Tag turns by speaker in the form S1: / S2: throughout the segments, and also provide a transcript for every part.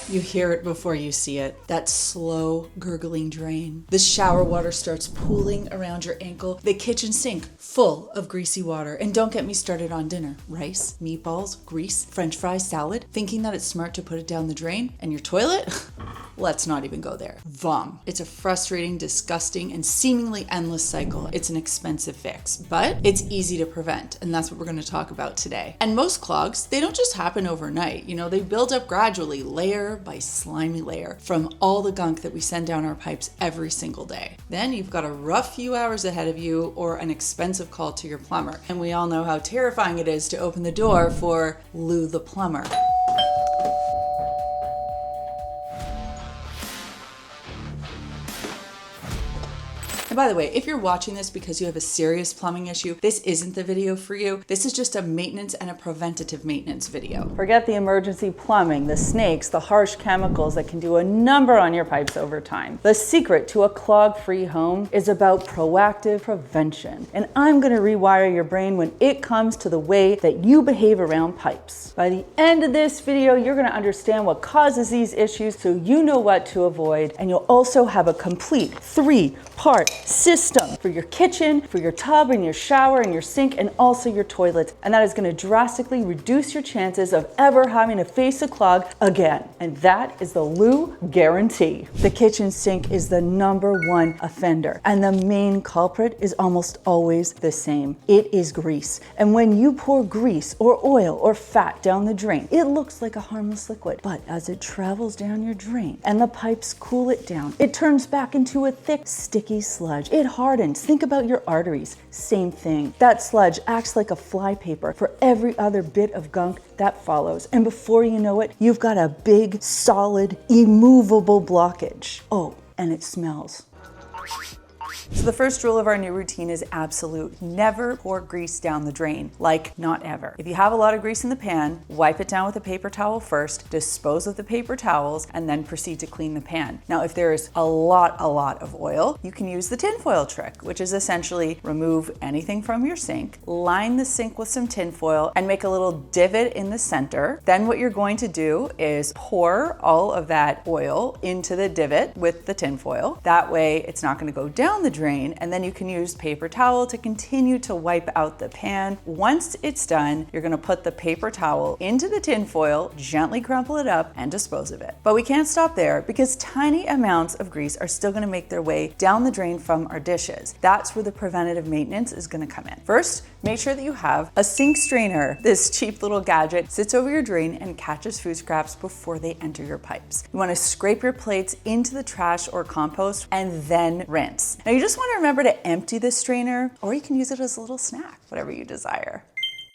S1: You hear it before you see it. That slow, gurgling drain. The shower water starts pooling around your ankle. The kitchen sink full of greasy water. And don't get me started on dinner. Rice, meatballs, grease, French fries, salad. Thinking that it's smart to put it down the drain. And your toilet? Let's not even go there. Vom. It's a frustrating, disgusting, and seemingly endless cycle. It's an expensive fix, but it's easy to prevent. And that's what we're going to talk about today. And most clogs, they don't just happen overnight. They build up gradually, layer by slimy layer, from all the gunk that we send down our pipes every single day. Then you've got a rough few hours ahead of you or an expensive call to your plumber. And we all know how terrifying it is to open the door for Lou the Plumber. And by the way, if you're watching this because you have a serious plumbing issue, this isn't the video for you. This is just a maintenance and a preventative maintenance video. Forget the emergency plumbing, the snakes, the harsh chemicals that can do a number on your pipes over time. The secret to a clog-free home is about proactive prevention. And I'm gonna rewire your brain when it comes to the way that you behave around pipes. By the end of this video, you're gonna understand what causes these issues so you know what to avoid, and you'll also have a complete 3-part system for your kitchen, for your tub and your shower and your sink, and also your toilets. And that is going to drastically reduce your chances of ever having to face a clog again. And that is the Lou guarantee. The kitchen sink is the #1 offender, and the main culprit is almost always the same. It is grease. And when you pour grease or oil or fat down the drain, it looks like a harmless liquid. But as it travels down your drain and the pipes cool it down, it turns back into a thick, sticky sludge. It hardens. Think about your arteries. Same thing. That sludge acts like a flypaper for every other bit of gunk that follows. And before you know it, you've got a big, solid, immovable blockage. Oh, and it smells. So the first rule of our new routine is absolute. Never pour grease down the drain. Like, not ever. If you have a lot of grease in the pan, wipe it down with a paper towel first, dispose of the paper towels, and then proceed to clean the pan. Now, if there's a lot of oil, you can use the tinfoil trick, which is essentially remove anything from your sink, line the sink with some tinfoil, and make a little divot in the center. Then what you're going to do is pour all of that oil into the divot with the tinfoil. That way, it's not going to go down the drain, and then you can use paper towel to continue to wipe out the pan. Once it's done, you're gonna put the paper towel into the tin foil, gently crumple it up, and dispose of it. But we can't stop there because tiny amounts of grease are still gonna make their way down the drain from our dishes. That's where the preventative maintenance is gonna come in. First, make sure that you have a sink strainer. This cheap little gadget sits over your drain and catches food scraps before they enter your pipes. You wanna scrape your plates into the trash or compost and then rinse. Now you just want to remember to empty the strainer, or you can use it as a little snack, whatever you desire.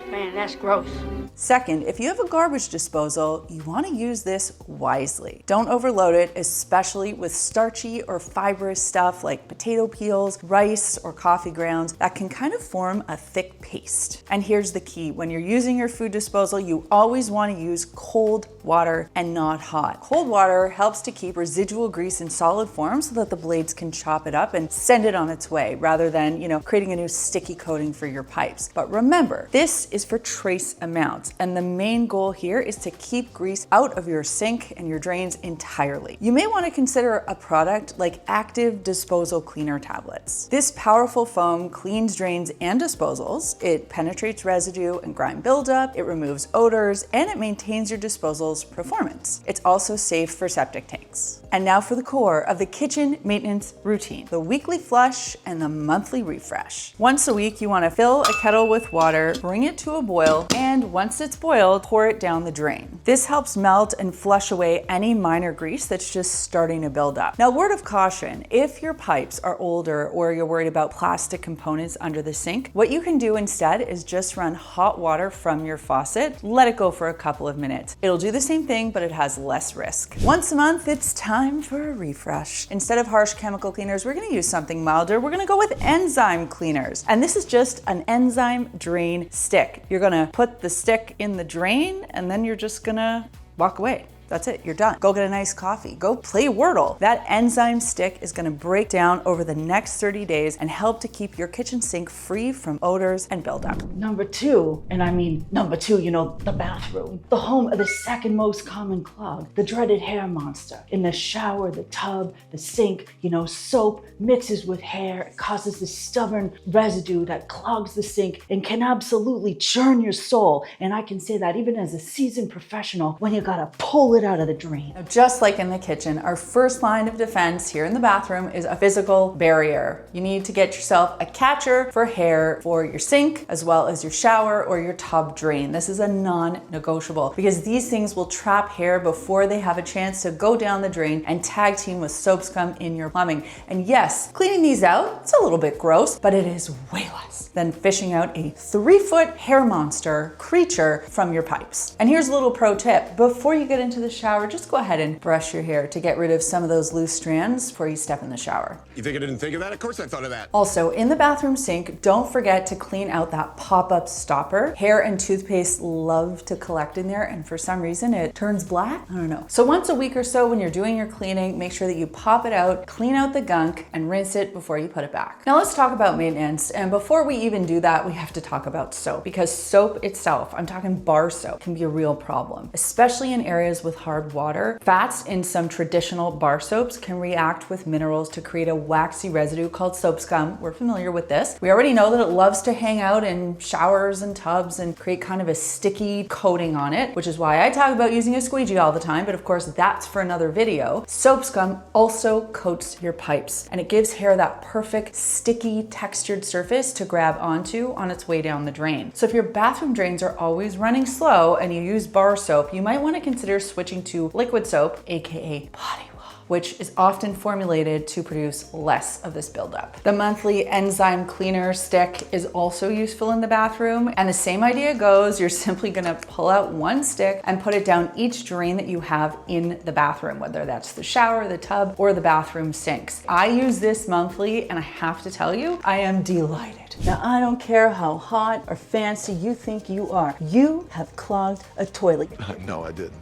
S2: Man, that's gross.
S1: Second, if you have a garbage disposal, you want to use this wisely. Don't overload it, especially with starchy or fibrous stuff like potato peels, rice, or coffee grounds that can kind of form a thick paste. And here's the key. When you're using your food disposal, you always want to use cold water and not hot. Cold water helps to keep residual grease in solid form so that the blades can chop it up and send it on its way rather than, creating a new sticky coating for your pipes. But remember, this is for trace amounts, and the main goal here is to keep grease out of your sink and your drains entirely. You may want to consider a product like Active Disposal Cleaner tablets. This powerful foam cleans drains and disposals. It penetrates residue and grime buildup, it removes odors, and it maintains your disposal's performance. It's also safe for septic tanks. And now for the core of the kitchen maintenance routine, the weekly flush and the monthly refresh. Once a week, you want to fill a kettle with water, bring it to a boil, and once it's boiled, pour it down the drain. This helps melt and flush away any minor grease that's just starting to build up. Now, word of caution, if your pipes are older or you're worried about plastic components under the sink, what you can do instead is just run hot water from your faucet, let it go for a couple of minutes. It'll do the same thing, but it has less risk. Once a month, it's time for a refresh. Instead of harsh chemical cleaners, we're gonna use something milder. We're gonna go with Enzyme Cleaners. And this is just an enzyme drain stick. You're gonna put the stick in the drain and then you're just gonna walk away. That's it, you're done. Go get a nice coffee. Go play Wordle. That enzyme stick is gonna break down over the next 30 days and help to keep your kitchen sink free from odors and buildup. Number two, and I mean number two, you know, the bathroom. The home of the second most common clog, the dreaded hair monster. In the shower, the tub, the sink, you know, soap mixes with hair. It causes this stubborn residue that clogs the sink and can absolutely churn your soul. And I can say that even as a seasoned professional when you gotta pull it out of the drain. Now, just like in the kitchen, our first line of defense here in the bathroom is a physical barrier. You need to get yourself a catcher for hair for your sink, as well as your shower or your tub drain. This is a non-negotiable because these things will trap hair before they have a chance to go down the drain and tag team with soap scum in your plumbing. And yes, cleaning these out, it's a little bit gross, but it is way less than fishing out a 3-foot hair monster creature from your pipes. And here's a little pro tip. Before you get into the shower, just go ahead and brush your hair to get rid of some of those loose strands before you step in the shower.
S2: You think I didn't think of that? Of course I thought of that.
S1: Also, in the bathroom sink, don't forget to clean out that pop-up stopper. Hair and toothpaste love to collect in there, and for some reason it turns black. I don't know. So once a week or so when you're doing your cleaning, make sure that you pop it out, clean out the gunk, and rinse it before you put it back. Now let's talk about maintenance. And before we even do that, we have to talk about soap, because soap itself, I'm talking bar soap, can be a real problem, especially in areas with hard water. Fats in some traditional bar soaps can react with minerals to create a waxy residue called soap scum. We're familiar with this. We already know that it loves to hang out in showers and tubs and create kind of a sticky coating on it, which is why I talk about using a squeegee all the time, but of course that's for another video. Soap scum also coats your pipes, and it gives hair that perfect sticky textured surface to grab onto on its way down the drain. So if your bathroom drains are always running slow and you use bar soap, you might want to consider switching to liquid soap, aka body wash, which is often formulated to produce less of this buildup. The monthly Enzyme Cleaner stick is also useful in the bathroom, and the same idea goes. You're simply gonna pull out one stick and put it down each drain that you have in the bathroom, whether that's the shower, the tub, or the bathroom sinks. I use this monthly, and I have to tell you, I am delighted. Now, I don't care how hot or fancy you think you are, you have clogged a toilet.
S2: No, I didn't.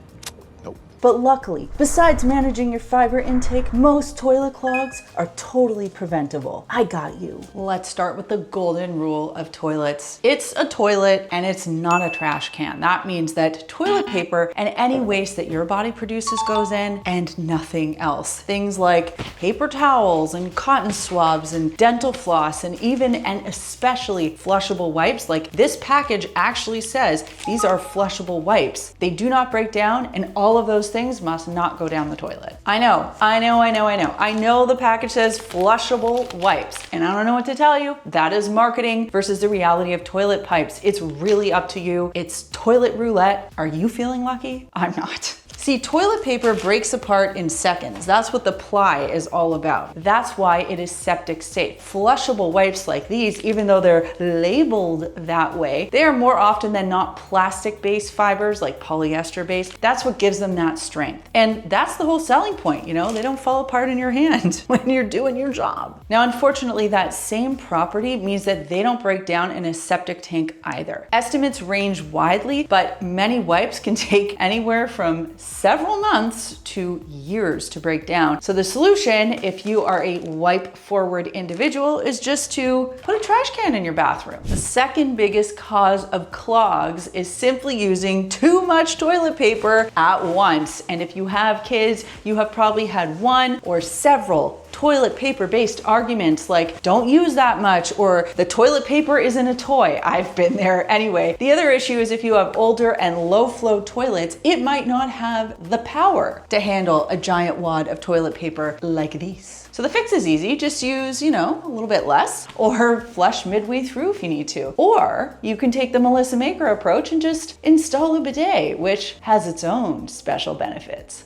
S1: But luckily, besides managing your fiber intake, most toilet clogs are totally preventable. I got you. Let's start with the golden rule of toilets. It's a toilet and it's not a trash can. That means that toilet paper and any waste that your body produces goes in and nothing else. Things like paper towels and cotton swabs and dental floss and even and especially flushable wipes. Like this package actually says these are flushable wipes. They do not break down, and all of those things must not go down the toilet. I know the package says flushable wipes, and I don't know what to tell you. That is marketing versus the reality of toilet pipes. It's really up to you. It's toilet roulette. Are you feeling lucky? I'm not. See, toilet paper breaks apart in seconds. That's what the ply is all about. That's why it is septic safe. Flushable wipes like these, even though they're labeled that way, they are more often than not plastic-based fibers, like polyester-based. That's what gives them that strength. And that's the whole selling point, you know? They don't fall apart in your hand when you're doing your job. Now, unfortunately, that same property means that they don't break down in a septic tank either. Estimates range widely, but many wipes can take anywhere from several months to years to break down. So the solution, if you are a wipe forward individual, is just to put a trash can in your bathroom. The second biggest cause of clogs is simply using too much toilet paper at once. And if you have kids, you have probably had one or several toilet paper based arguments like don't use that much or the toilet paper isn't a toy. I've been there anyway. The other issue is if you have older and low flow toilets, it might not have the power to handle a giant wad of toilet paper like these. So the fix is easy. Just use, a little bit less, or flush midway through if you need to. Or you can take the Melissa Maker approach and just install a bidet, which has its own special benefits.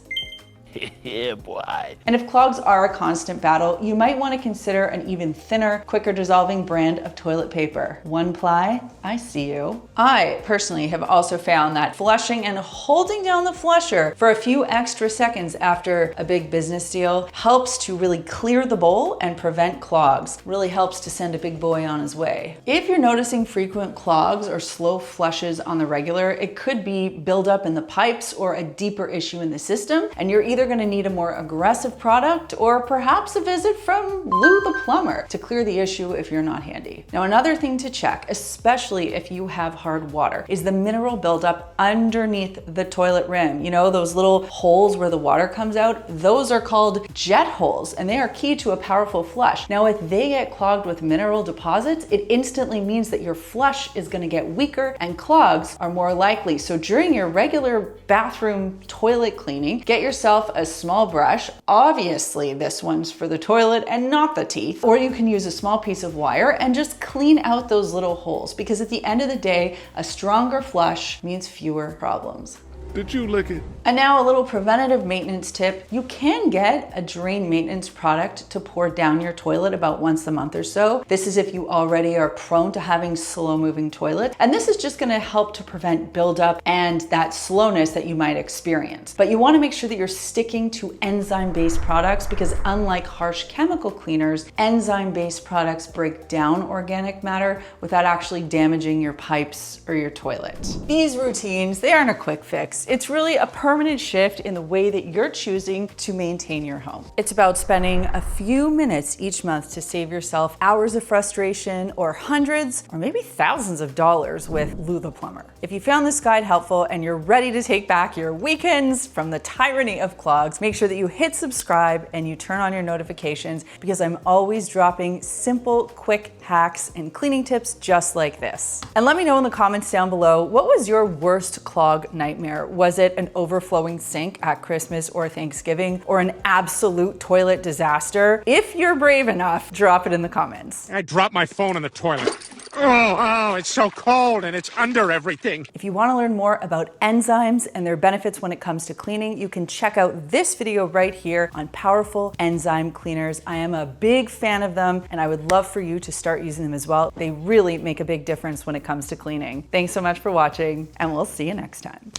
S3: Yeah, boy.
S1: And if clogs are a constant battle, you might want to consider an even thinner, quicker dissolving brand of toilet paper. One ply, I see you. I personally have also found that flushing and holding down the flusher for a few extra seconds after a big business deal helps to really clear the bowl and prevent clogs. Really helps to send a big boy on his way. If you're noticing frequent clogs or slow flushes on the regular, it could be buildup in the pipes or a deeper issue in the system, and you're either going to need a more aggressive product or perhaps a visit from Lou the Plumber to clear the issue if you're not handy. Now, another thing to check, especially if you have hard water, is the mineral buildup underneath the toilet rim. You know, those little holes where the water comes out? Those are called jet holes, and they are key to a powerful flush. Now, if they get clogged with mineral deposits, it instantly means that your flush is going to get weaker and clogs are more likely. So during your regular bathroom toilet cleaning, get yourself a small brush. Obviously, this one's for the toilet and not the teeth. Or you can use a small piece of wire and just clean out those little holes, because at the end of the day, a stronger flush means fewer problems.
S2: Did you lick it?
S1: And now a little preventative maintenance tip. You can get a drain maintenance product to pour down your toilet about once a month or so. This is if you already are prone to having slow moving toilet. And this is just gonna help to prevent buildup and that slowness that you might experience. But you wanna make sure that you're sticking to enzyme-based products, because unlike harsh chemical cleaners, enzyme-based products break down organic matter without actually damaging your pipes or your toilet. These routines, they aren't a quick fix. It's really a permanent shift in the way that you're choosing to maintain your home. It's about spending a few minutes each month to save yourself hours of frustration or hundreds or maybe thousands of dollars with Lou the Plumber. If you found this guide helpful and you're ready to take back your weekends from the tyranny of clogs, make sure that you hit subscribe and you turn on your notifications, because I'm always dropping simple, quick hacks and cleaning tips just like this. And let me know in the comments down below, what was your worst clog nightmare? Was it an overflowing sink at Christmas or Thanksgiving, or an absolute toilet disaster? If you're brave enough, drop it in the comments.
S4: I dropped my phone in the toilet. Oh, it's so cold and it's under everything.
S1: If you want to learn more about enzymes and their benefits when it comes to cleaning, you can check out this video right here on powerful enzyme cleaners. I am a big fan of them, and I would love for you to start using them as well. They really make a big difference when it comes to cleaning. Thanks so much for watching, and we'll see you next time.